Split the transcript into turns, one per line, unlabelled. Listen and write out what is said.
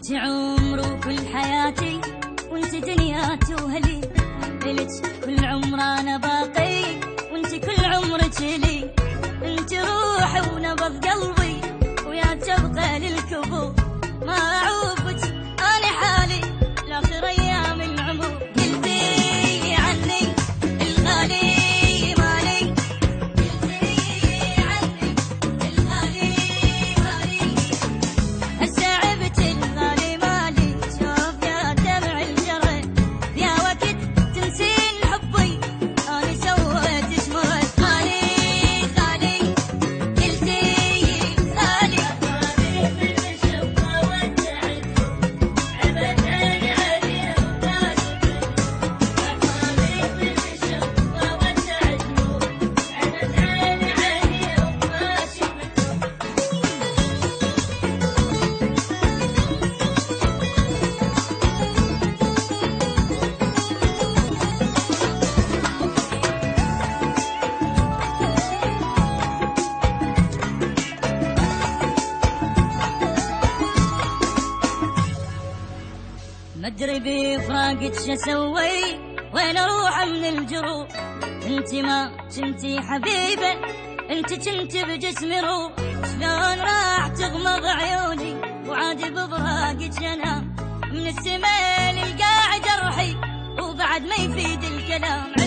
انت عمري وكل حياتي، وانت دنياتي وهلي، إلك كل عمر انا باقي، وانت كل عمرك لي، انت روحي ونبض قلبي، ويا تبقى للكبور ما اعوفك انا حالي لاخر ايام العمر. قلتي عني الغالي مالي، قلتي عني الغالي مالي، هسه عبت الغالي مالي، شوف يا دمع الجرى يا وقت تنسين حبي انا سويت ايش مرت. غالي غالي قلتي غالي، غالي بالمشبة ودعت عبتني عليه وكاشفت، غالي بالمشبة ودعت عبتني عليه وكاشفت. ما ادري بفراقك شسوي، وين اروح من الجروح، انت ما كنتي حبيبه، انت كنت بجسمي روح، شلون راح تغمض عيوني وعادي بفراقك انام، من السما للقاع جرحي وبعد ما يفيد الكلام.